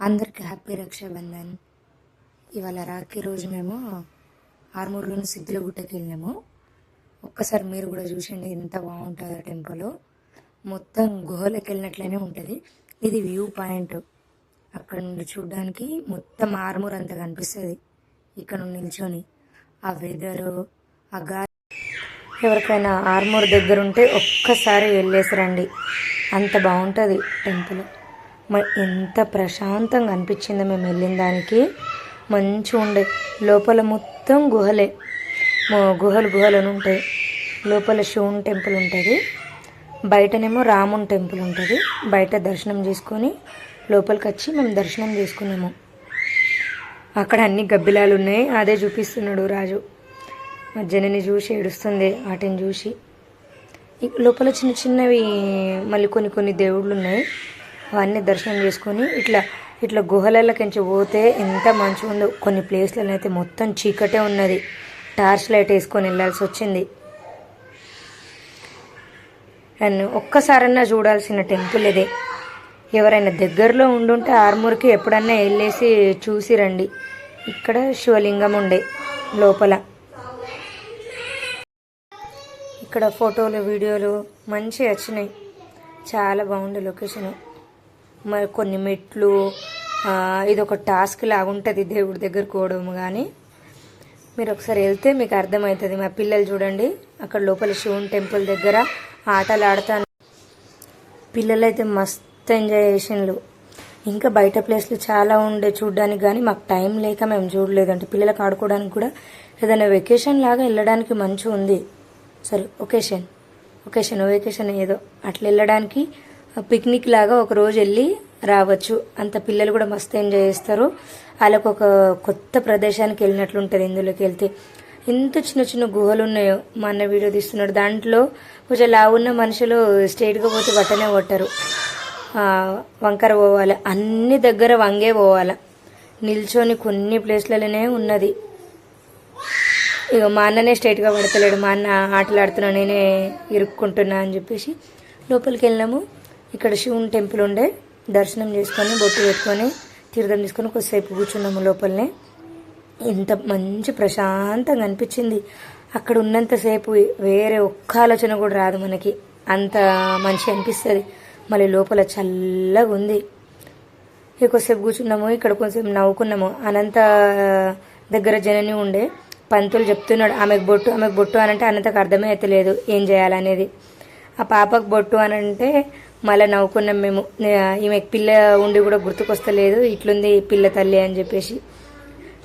అందరికి హ్యాపీ రక్షాబంధన్. ఇవాళ రాఖీ రోజు మేము ఆర్మూర్లోని సిద్ధులగుట్టకి వెళ్ళాము. ఒక్కసారి మీరు కూడా చూసండి, ఎంత బాగుంటుందో టెంపుల్. మొత్తం గుహలోకి వెళ్ళినట్లనే ఉంటుంది. ఇది వ్యూ పాయింట్. అక్కడ నుండి చూడడానికి మొత్తం ఆర్మూర్ అంతా కనిపిస్తుంది. ఇక్కడ నుండి నిల్చొని ఆ వెదరు, ఆ గాలి. ఎవరికైనా ఆర్మూర్ దగ్గర ఉంటే ఒక్కసారి వెళ్ళేసి రండి, అంత బాగుంటుంది టెంపుల్. ఎంత ప్రశాంతంగా అనిపించిందో మేము వెళ్ళిన దానికి. మంచిగా ఉండే. లోపల మొత్తం గుహలే, గుహలు ఉంటాయి. లోపల శివుని టెంపుల్ ఉంటుంది, బయటనేమో రాముని టెంపుల్ ఉంటుంది. బయట దర్శనం చేసుకొని లోపలికి వచ్చి మేము దర్శనం చేసుకున్నాము. అక్కడ అన్ని గబ్బిలాలు ఉన్నాయి, అదే చూపిస్తున్నాడు రాజు. జనని చూసి ఏడుస్తుంది వాటిని చూసి. లోపల చిన్న చిన్నవి మళ్ళీ కొన్ని దేవుళ్ళు ఉన్నాయి, అవన్నీ దర్శనం చేసుకొని ఇట్లా గుహలలోకించి పోతే ఎంత మంచిగా ఉందో. కొన్ని ప్లేస్లలో అయితే మొత్తం చీకటే ఉన్నది, టార్చ్ లైట్ వేసుకొని వెళ్ళాల్సి వచ్చింది. అండ్ ఒక్కసారన్నా చూడాల్సిన టెంపుల్ ఇదే. ఎవరైనా దగ్గరలో ఉండుంటే ఆర్మూర్కి ఎప్పుడన్నా వెళ్ళేసి చూసి రండి. ఇక్కడ శివలింగం ఉండే లోపల. ఇక్కడ ఫోటోలు వీడియోలు మంచిగా వచ్చినాయి, చాలా బాగుండే లొకేషను. మరి కొన్ని మెట్లు, ఇది ఒక టాస్క్ లాగా ఉంటుంది దేవుడి దగ్గర పోవడం. కానీ మీరు ఒకసారి వెళ్తే మీకు అర్థమవుతుంది. మా పిల్లలు చూడండి, అక్కడ లోపల శివుని టెంపుల్ దగ్గర ఆటలు ఆడుతాను. పిల్లలు అయితే మస్తు ఎంజాయ్ చేసిండ్రు. ఇంకా బయట ప్లేస్లు చాలా ఉండే చూడడానికి, కానీ మాకు టైం లేక మేము చూడలేదు. అంటే పిల్లలకు ఆడుకోవడానికి కూడా ఏదైనా వెకేషన్ లాగా వెళ్ళడానికి మంచిగా ఉంది. సరే, వెకేషన్ ఏదో అట్లా వెళ్ళడానికి పిక్నిక్ లాగా ఒక రోజు వెళ్ళి రావచ్చు. అంత పిల్లలు కూడా మస్తు ఎంజాయ్ చేస్తారు. వాళ్ళకు ఒక కొత్త ప్రదేశానికి వెళ్ళినట్లు ఉంటుంది. ఇందులోకి వెళ్తే ఎంత చిన్న చిన్న గుహలు ఉన్నాయో. మా అన్న వీడియో తీస్తున్నాడు, దాంట్లో కొంచెం లావున్న మనుషులు స్ట్రైట్గా పోతే బట్టనే కొట్టరు, వంకర పోవాలి. అన్ని దగ్గర వంగే పోవాలి. నిల్చొని కొన్ని ప్లేస్లలోనే ఉన్నది. ఇక మా అన్ననే స్ట్రైట్గా పడతలేడు, మా అన్న ఆటలాడుతున్నా, నేనే ఇరుక్కుంటున్నా అని చెప్పేసి లోపలికి వెళ్ళినాము. ఇక్కడ శివుని టెంపుల్ ఉండే, దర్శనం చేసుకొని బొట్టు పెట్టుకొని తీర్థం తీసుకొని కొద్దిసేపు కూర్చున్నాము లోపలనే. ఎంత మంచి ప్రశాంతంగా అనిపించింది. అక్కడ ఉన్నంతసేపు వేరే ఒక్క ఆలోచన కూడా రాదు మనకి, అంత మంచిగా అనిపిస్తుంది. మళ్ళీ లోపల చల్లగా ఉంది. కొద్దిసేపు కూర్చున్నాము, ఇక్కడ కొంచెం నవ్వుకున్నాము. అనంత దగ్గర జనని ఉండే, పంతులు చెప్తున్నాడు ఆమెకు బొట్టు అని అంటే అనంతకు అర్థమే అయితే లేదు ఏం చేయాలనేది. ఆ పాపకు బొట్టు అని అంటే మళ్ళీ నవ్వుకున్నాం మేము. ఈమెకు పిల్ల ఉండి కూడా గుర్తుకొస్తలేదు, ఇట్లుంది పిల్ల తల్లి అని చెప్పేసి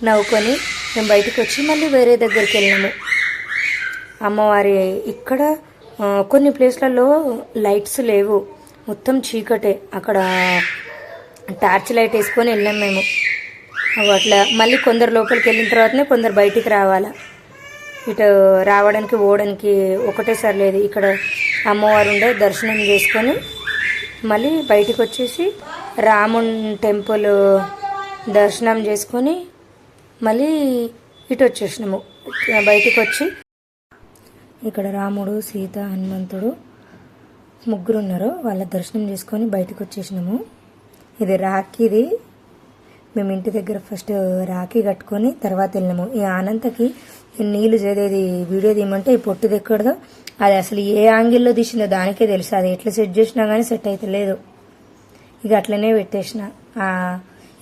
నవ్వుకొని మేము బయటకు వచ్చి మళ్ళీ వేరే దగ్గరికి వెళ్ళాము. అమ్మవారి ఇక్కడ కొన్ని ప్లేస్లలో లైట్స్ లేవు, మొత్తం చీకటే. అక్కడ టార్చ్ లైట్ వేసుకొని వెళ్ళాం మేము. అట్లా మళ్ళీ కొందరు లోపలికి వెళ్ళిన తర్వాతనే కొందరు బయటికి రావాలా. ఇటు రావడానికి పోవడానికి ఒకటేసారి లేదు. ఇక్కడ అమ్మవారు ఉండే దర్శనం చేసుకొని మళ్ళీ బయటికి వచ్చేసి రాముని టెంపుల్ దర్శనం చేసుకొని మళ్ళీ ఇటు వచ్చేసినాము. బయటికి వచ్చి ఇక్కడ రాముడు, సీత, హనుమంతుడు ముగ్గురు ఉన్నారు, వాళ్ళ దర్శనం చేసుకొని బయటకు వచ్చేసినాము. ఇది రాఖీది. మేము ఇంటి దగ్గర ఫస్ట్ రాఖీ కట్టుకొని తర్వాత వెళ్ళినాము. ఈ అనంతకి నీళ్ళు చేదేది వీడియో తీయమంటే ఈ పొట్టిది ఎక్కడదో అది అసలు ఏ యాంగిల్లో తీసిందో దానికే తెలుసు. అది ఎట్లా సెట్ చేసినా కానీ సెట్ అయితే లేదు. ఇక అట్లనే పెట్టేసిన.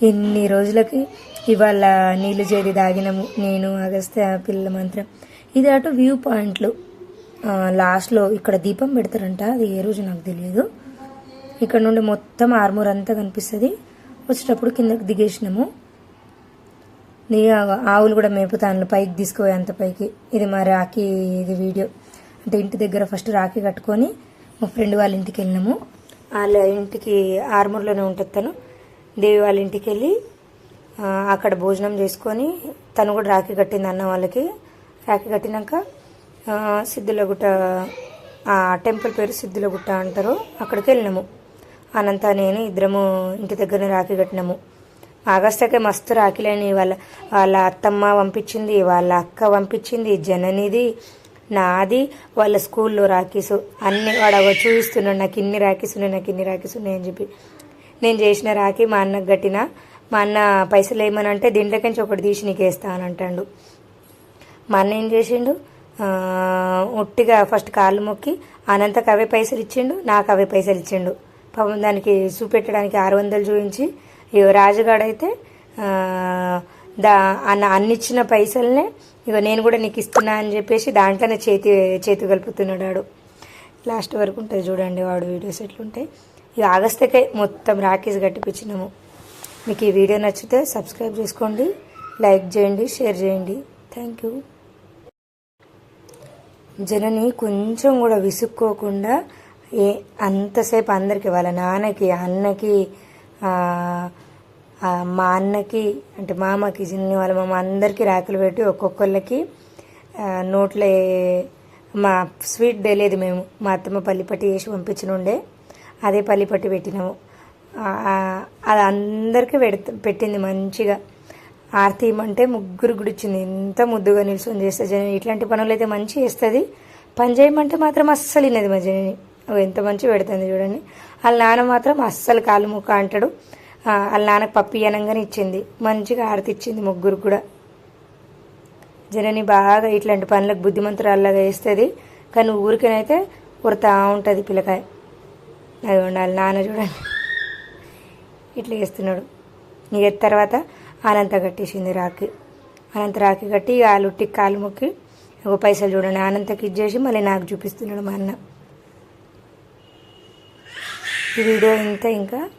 ఎన్ని రోజులకి ఇవాళ నీళ్ళు చేది తాగినాము, నేను, అగస్త్య, పిల్లల మంత్రం. ఇది అటు వ్యూ పాయింట్లు. లాస్ట్లో ఇక్కడ దీపం పెడతారంట, అది ఏ రోజు నాకు తెలియదు. ఇక్కడ నుండి మొత్తం ఆర్మూర్ అంతా కనిపిస్తుంది. వచ్చేటప్పుడు కిందకి దిగేసినాము. ఆవులు కూడా మేపుతాను, పైకి తీసుకుపోయి అంత పైకి. ఇది మా రాఖీ ఇది వీడియో. అంటే ఇంటి దగ్గర ఫస్ట్ రాఖీ కట్టుకొని మా ఫ్రెండ్ వాళ్ళ ఇంటికి వెళ్ళినాము. వాళ్ళ ఇంటికి ఆర్మూర్లోనే ఉంటుంది తను. దేవి వాళ్ళ ఇంటికి వెళ్ళి అక్కడ భోజనం చేసుకొని తను కూడా రాఖీ కట్టింది అన్న వాళ్ళకి. రాఖీ కట్టినాక సిద్ధులగుట్ట, ఆ టెంపుల్ పేరు సిద్ధులగుట్ట అంటారు, అక్కడికి వెళ్ళినాము. అనంత నేను ఇద్దరము ఇంటి దగ్గరనే రాఖీ కట్టినాము. ఆగస్టుకే మస్తు రాఖీలని వాళ్ళ అత్తమ్మ పంపించింది, వాళ్ళ అక్క పంపించింది, జననిది, నాది, వాళ్ళ స్కూల్లో రాఖీసు అన్ని. వాడు చూపిస్తున్నాడు, నాకు ఇన్ని రాఖీస్ ఉన్నాయి అని చెప్పి. నేను చేసిన రాఖీ మా అన్నకు కట్టిన. మా అన్న పైసలు ఏమని అంటే దీంట్లోకించి ఒకటి తీసి నీకు వేస్తా అని అంటాడు. మా అన్న ఏం చేసిండు, ఒట్టిగా ఫస్ట్ కాళ్ళు మొక్కి అనంతకు అవే పైసలు ఇచ్చిండు, నాకు అవే పైసలు ఇచ్చిండు. పాపం దానికి చూపెట్టడానికి 600 చూపించి, ఇక రాజుగాడైతే అన్నిచ్చిన పైసలనే ఇక నేను కూడా నీకు ఇస్తున్నా అని చెప్పేసి దాంట్లోనే చేతి కలుపుతున్నాడు. లాస్ట్ వరకు ఉంటుంది చూడండి వాడు వీడియోస్ ఎట్లుంటాయి. ఇక ఆగస్టుకే మొత్తం రాఖీస్ కట్టిపించినాము. మీకు ఈ వీడియో నచ్చితే సబ్స్క్రైబ్ చేసుకోండి, లైక్ చేయండి, షేర్ చేయండి. Thank you. జనని కొంచెం కూడా విసుక్కోకుండా అంతసేపు అందరికి, వాళ్ళ నాన్నకి, అన్నకి, మా అన్నకి అంటే మామకి, చిన్ని వాళ్ళ మామ అందరికీ రాఖీలు పెట్టి ఒక్కొక్కళ్ళకి నోట్లో మా స్వీట్ తెలియదు మేము, మా అత్తమ్మ పల్లిపట్టి వేసి పంపించిన ఉండే అదే పల్లిపట్టి పెట్టినాము. అది అందరికీ పెట్టింది మంచిగా. ఆరతి ఇమ్మంటే ముగ్గురు గుడిచ్చింది. ఎంత ముద్దుగా నిల్చొని చేస్తే జనని. ఇట్లాంటి పనులు అయితే మంచి చేస్తుంది. పని చేయమంటే మాత్రం అస్సలు విన్నది మా జనని. ఎంత మంచి పెడుతుంది చూడండి. వాళ్ళ నాన్న మాత్రం అస్సలు కాలు ముక్క అంటాడు. వాళ్ళ నాన్నకు పప్పు ఇయ్యనంగానే ఇచ్చింది. మంచిగా ఆరతి ఇచ్చింది ముగ్గురు కూడా. జనని బాగా ఇట్లాంటి పనులకు బుద్ధిమంతురాల్లాగా వేస్తుంది. కానీ ఊరికనైతే ఉడతా ఉంటుంది పిల్లకాయ. అది ఉండాలి. నాన్న చూడండి ఇట్లా వేస్తున్నాడు. ఇక తర్వాత అనంత కట్టేసింది రాఖీ. అనంత రాఖీ కట్టి ఆలుట్టికి కాలు మొక్కి ఒక పైసలు చూడండి అనంతకి ఇచ్చేసి మళ్ళీ నాకు చూపిస్తున్నాడు మా అన్న. ఈ వీడియో ఇంకా